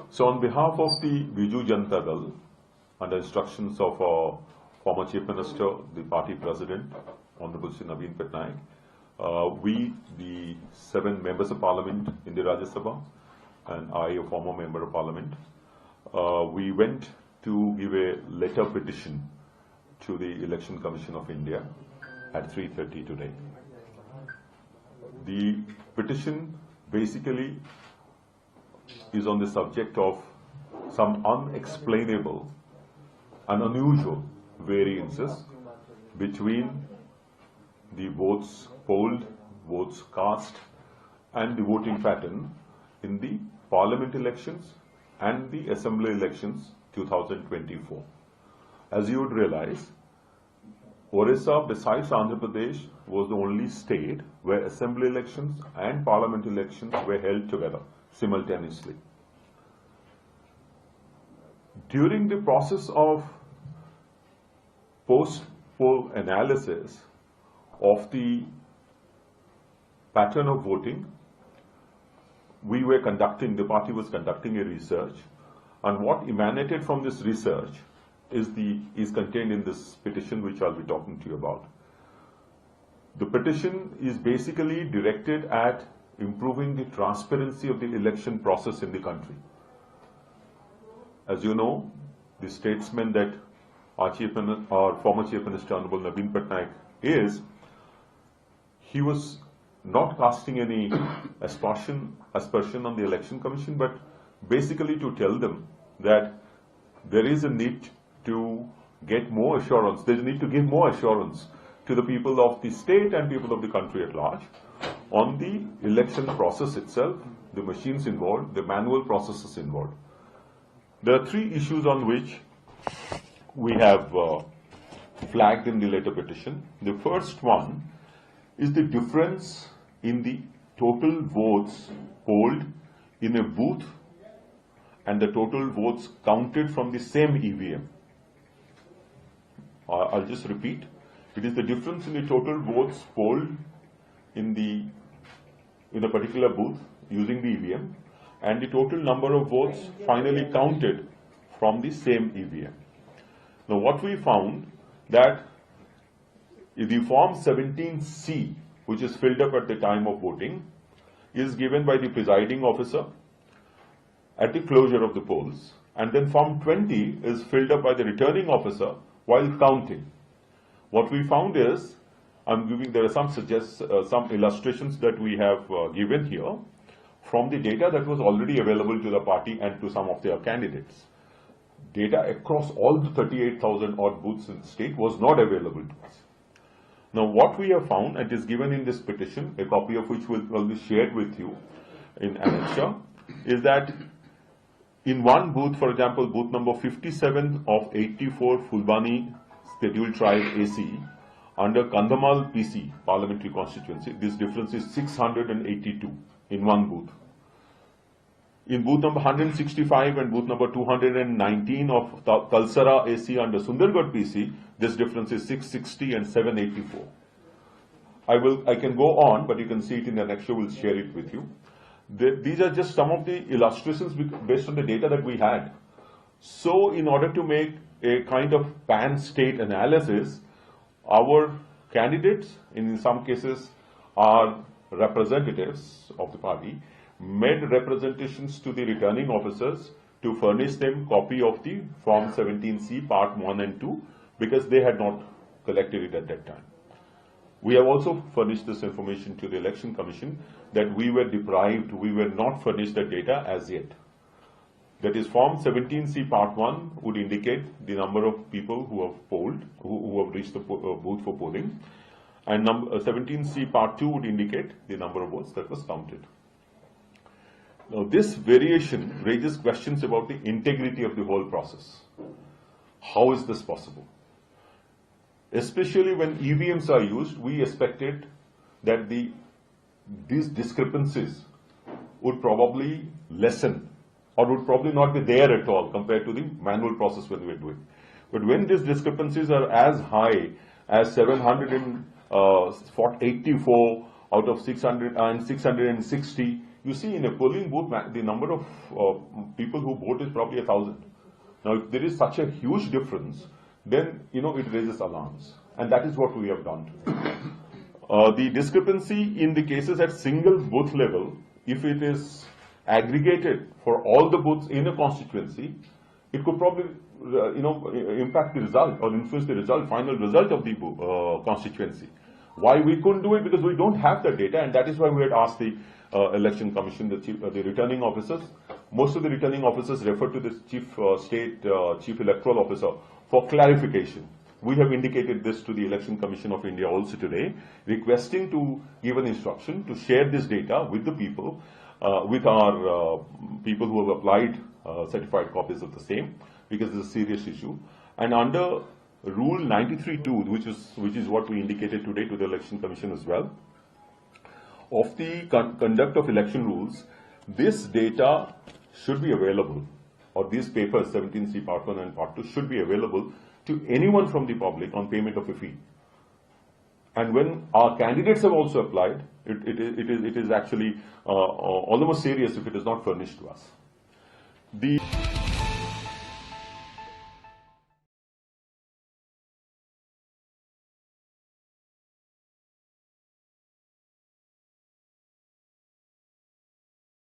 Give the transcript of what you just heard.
So on behalf of the Biju Janata Dal, under instructions of our former Chief Minister, the party president, Honorable Shri Amar Patnaik, we, the 7 members of Parliament in the Rajya Sabha, and I, a former member of Parliament, we went to give a letter petition to the Election Commission of India at 3:30 today. The petition basically is on the subject of some unexplainable and unusual variances between the votes polled, votes cast, and the voting pattern in the Parliament elections and the Assembly elections 2024. As you would realize, Orissa, besides Andhra Pradesh, was the only state where Assembly elections and Parliament elections were held together simultaneously. During the process of post-poll analysis of the pattern of voting, the party was conducting a research, and what emanated from this research is contained in this petition which I'll be talking to you about. The petition is basically directed at improving the transparency of the election process in the country. As you know, the statesman that our former Chief Minister Honorable Amar Patnaik is, he was not casting any aspersion on the Election Commission, but basically to tell them that there is a need to get more assurance, there is a need to give more assurance to the people of the state and people of the country at large on the election process itself, the machines involved, the manual processes involved. There are 3 issues on which we have flagged in the letter petition. The first one is the difference in the total votes polled in a booth and the total votes counted from the same EVM. I'll just repeat. It is the difference in the total votes polled in a particular booth using the EVM and the total number of votes finally counted from the same EVM. Now what we found that the Form 17C, which is filled up at the time of voting, is given by the presiding officer at the closure of the polls, and then Form 20 is filled up by the returning officer while counting. What we found is, there are some illustrations that we have given here from the data that was already available to the party and to some of their candidates. Data across all the 38,000 odd booths in the state was not available to us. Now what we have found, and is given in this petition, a copy of which will be shared with you in annexure, is that in one booth, for example, booth number 57 of 84 Fulbani Scheduled Tribe AC, under Kandhamal PC parliamentary constituency, this difference is 682 in one booth. In booth number 165 and booth number 219 of Talsara AC under Sundargarh PC, this difference is 660 and 784. I can go on, but you can see it in the annexure. We'll share it with you. These are just some of the illustrations based on the data that we had. So in order to make a kind of pan-state analysis, our candidates, in some cases, are representatives of the party, made representations to the returning officers to furnish them copy of the Form 17C Part 1 and 2 because they had not collected it at that time. We have also furnished this information to the Election Commission that we were deprived, we were not furnished the data as yet. That is, Form 17C Part 1 would indicate the number of people who have polled, who have reached the booth for polling, and 17C Part 2 would indicate the number of votes that was counted. Now, this variation raises questions about the integrity of the whole process. How is this possible? Especially when EVMs are used, we expected that these discrepancies would probably lessen or would probably not be there at all compared to the manual process when we were doing. But when these discrepancies are as high as 784 out of 600 and 660 you see in a polling booth, the number of people who vote is probably 1,000. Now, if there is such a huge difference, then, it raises alarms. And that is what we have done. The discrepancy in the cases at single booth level, if it is aggregated for all the booths in a constituency, it could probably, impact the result or influence the final result of the constituency. Why we couldn't do it? Because we don't have the data, and that is why we had asked the Election Commission, the returning officers. Most of the returning officers refer to the Chief Electoral Officer for clarification. We have indicated this to the Election Commission of India also today, requesting to give an instruction to share this data with the people, with our people who have applied certified copies of the same, because it's a serious issue. And under Rule 93.2, which is what we indicated today to the Election Commission as well, of the conduct of election rules, this data should be available, or these papers, 17C Part 1 and Part 2, should be available to anyone from the public on payment of a fee. And when our candidates have also applied, it is actually almost serious if it is not furnished to us.